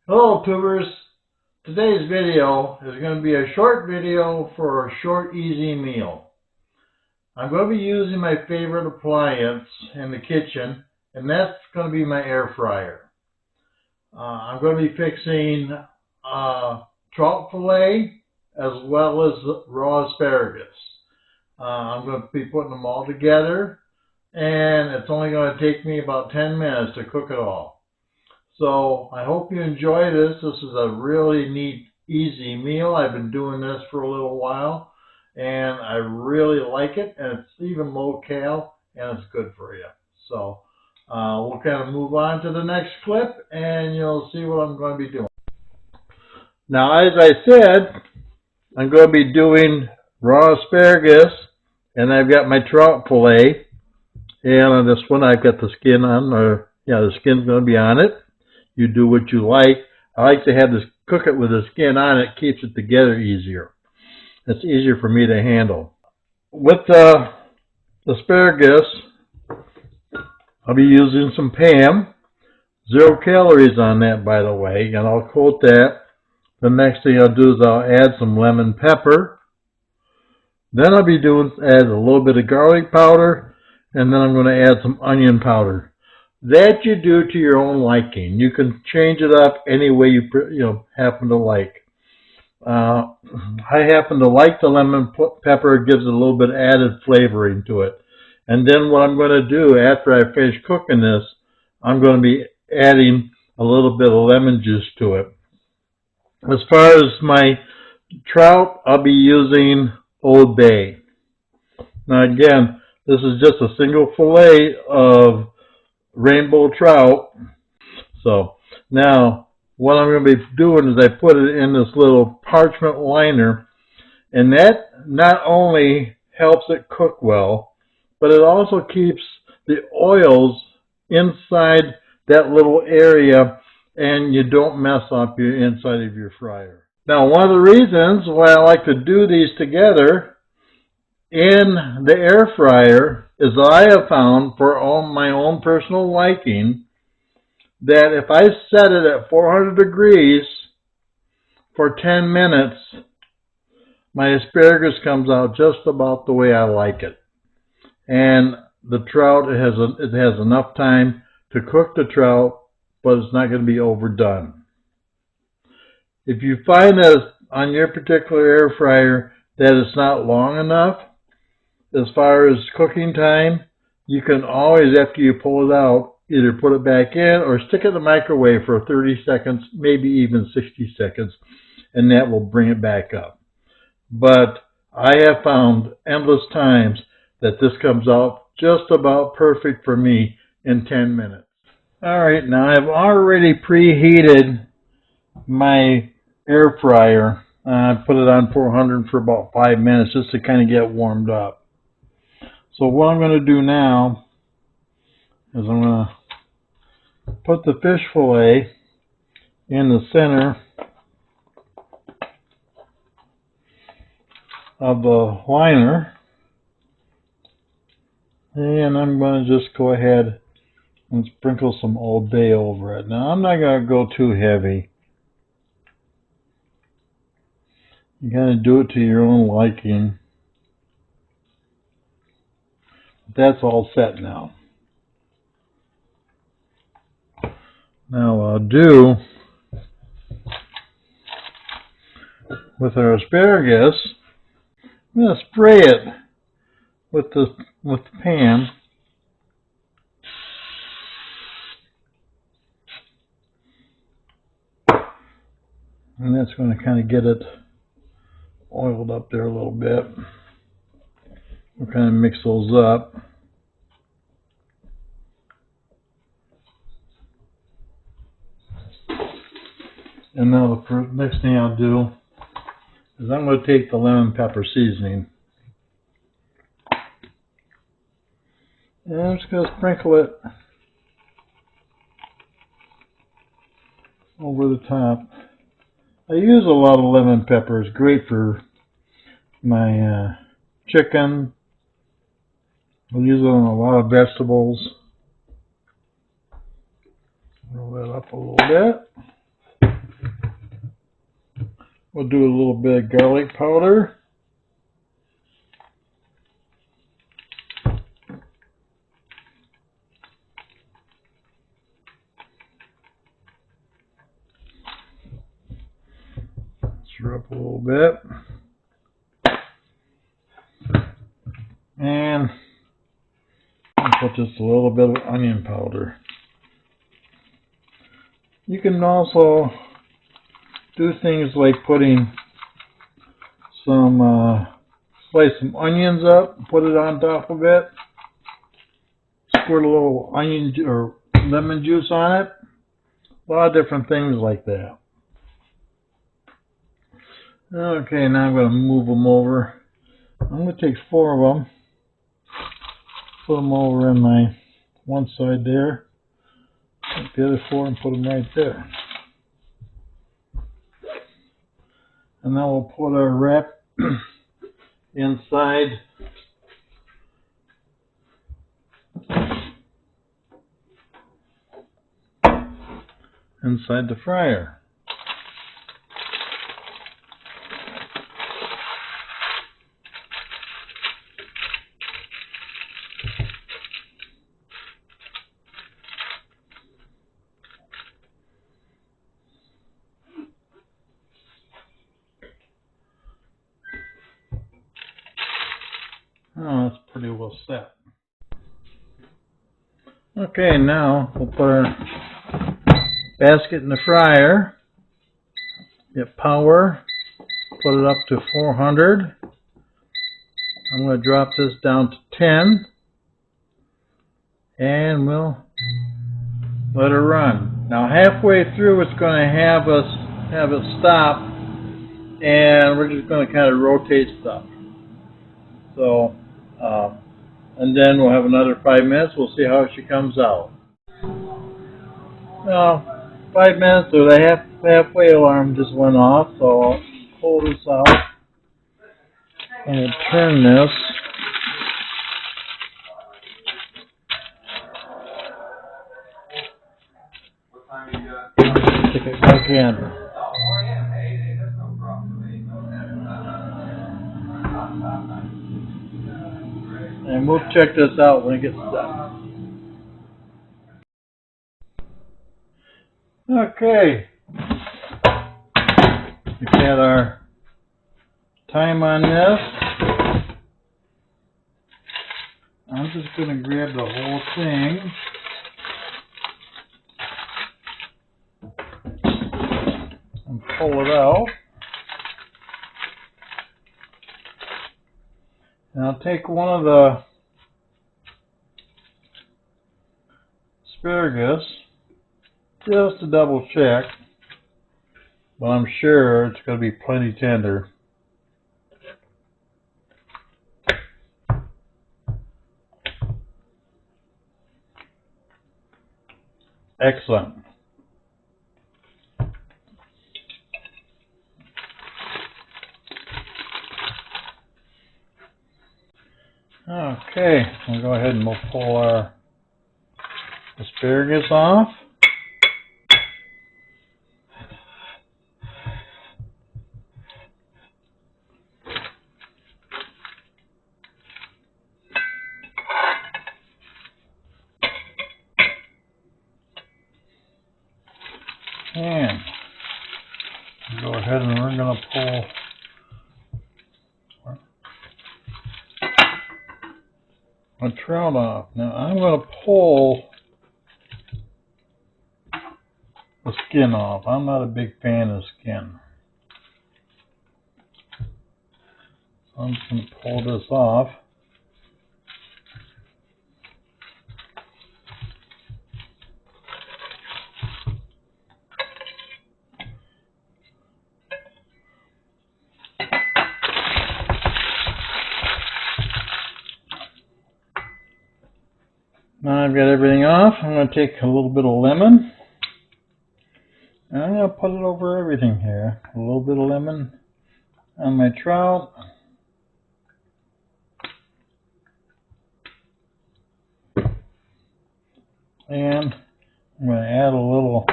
Hello tubers, today's video is going to be a short video for a short easy meal. I'm going to be using my favorite appliance in the kitchen, and that's going to be my air fryer. I'm going to be fixing trout fillet as well as raw asparagus. I'm going to be putting them all together, and it's only going to take me about 10 minutes to cook it all. So I hope you enjoy this. This is a really neat, easy meal. I've been doing this for a little while, and I really like it, and it's even low cal, and it's good for you. So we'll kind of move on to the next clip, and you'll see what I'm going to be doing. Now, as I said, I'm going to be doing raw asparagus, and I've got my trout fillet, and on this one I've got the skin on, the skin's going to be on it. You do what you like. I like to have this, cook it with the skin on it. Keeps it together easier. It's easier for me to handle. With the asparagus, I'll be using some Pam. 0 calories on that, by the way, and I'll quote that. The next thing I'll do is I'll add some lemon pepper. Then I'll be add a little bit of garlic powder, and then I'm going to add some onion powder. That you do to your own liking. You can change it up any way you happen to like. I happen to like the lemon pepper. It gives it a little bit added flavoring to it. And then what I'm going to do after I finish cooking this, I'm going to be adding a little bit of lemon juice to it. As far as my trout, I'll be using Old Bay. Now again, this is just a single fillet of rainbow trout. So now what I'm going to be doing is I put it in this little parchment liner, and that not only helps it cook well, but it also keeps the oils inside that little area, and you don't mess up your inside of your fryer. Now, one of the reasons why I like to do these together in the air fryer is that I have found, for my own personal liking, that if I set it at 400 degrees for 10 minutes, my asparagus comes out just about the way I like it. And the trout, it has enough time to cook the trout, but it's not going to be overdone. If you find that on your particular air fryer that it's not long enough, as far as cooking time, you can always, after you pull it out, either put it back in or stick it in the microwave for 30 seconds, maybe even 60 seconds, and that will bring it back up. But I have found endless times that this comes out just about perfect for me in 10 minutes. Alright, now I've already preheated my air fryer. I put it on 400 for about 5 minutes just to kind of get warmed up. So what I'm going to do now is I'm going to put the fish fillet in the center of the liner, and I'm going to just go ahead and sprinkle some Old Bay over it. Now I'm not going to go too heavy. You got to do it to your own liking. That's all set now. Now what I'll do with our asparagus, I'm going to spray it with the pan. And that's going to kind of get it oiled up there a little bit. We'll kind of mix those up. And now the next thing I'll do is I'm going to take the lemon pepper seasoning, and I'm just going to sprinkle it over the top. I use a lot of lemon pepper. It's great for my chicken. I use it on a lot of vegetables. Roll that up a little bit. We'll do a little bit of garlic powder. Stir up a little bit. And I'll put just a little bit of onion powder. You can also do things like putting slice some onions up, put it on top of it, squirt a little onion or lemon juice on it. A lot of different things like that. Okay, now I'm going to move them over. I'm going to take 4 of them, put them over in my one side there, take the other 4 and put them right there. And then we'll put our wrap inside the fryer. Oh, that's pretty well set. Okay, now we'll put our basket in the fryer. Get power. Put it up to 400. I'm going to drop this down to 10. And we'll let it run. Now halfway through it's going to have it stop. And we're just going to kind of rotate stuff. So, and then we'll have another 5 minutes. We'll see how she comes out. Now, 5 minutes, or the halfway alarm just went off. So I'll pull this out and turn this. Stick it back in. And we'll check this out when it gets done. Okay. We've got our time on this. I'm just going to grab the whole thing. And pull it out. And I'll take one of the asparagus just to double check, but I'm sure it's going to be plenty tender. Excellent. Okay, we'll go ahead and we'll pull our asparagus off. And go ahead and we're going to pull a trout off. Now I'm going to pull the skin off. I'm not a big fan of skin. So I'm just going to pull this off. Now I've got everything off. I'm going to take a little bit of lemon. And I'm going to put it over everything here. A little bit of lemon on my trout. And I'm going to add a little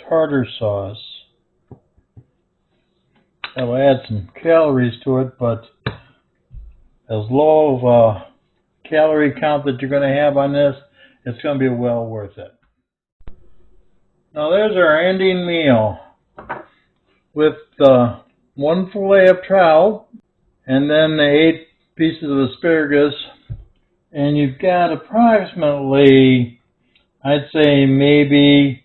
tartar sauce. That will add some calories to it, but as low of a calorie count that you're going to have on this, it's going to be well worth it. Now there's our ending meal with one fillet of trout and then the 8 pieces of asparagus, and you've got approximately, I'd say maybe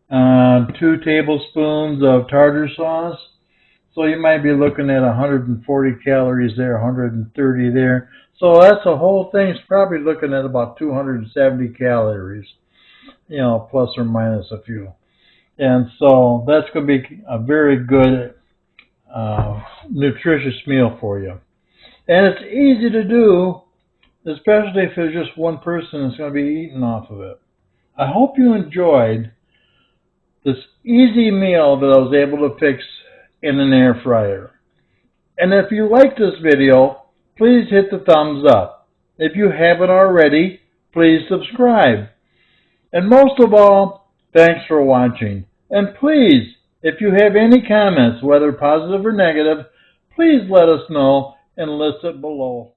2 tablespoons of tartar sauce. So you might be looking at 140 calories there, 130 there. So that's the whole thing's probably looking at about 270 calories, you know, plus or minus a few. And so that's going to be a very good, nutritious meal for you. And it's easy to do, especially if there's just one person that's going to be eating off of it. I hope you enjoyed this easy meal that I was able to fix in an air fryer. And if you like this video, please hit the thumbs up. If you haven't already, please subscribe. And most of all, thanks for watching. And please, if you have any comments, whether positive or negative, please let us know and list it below.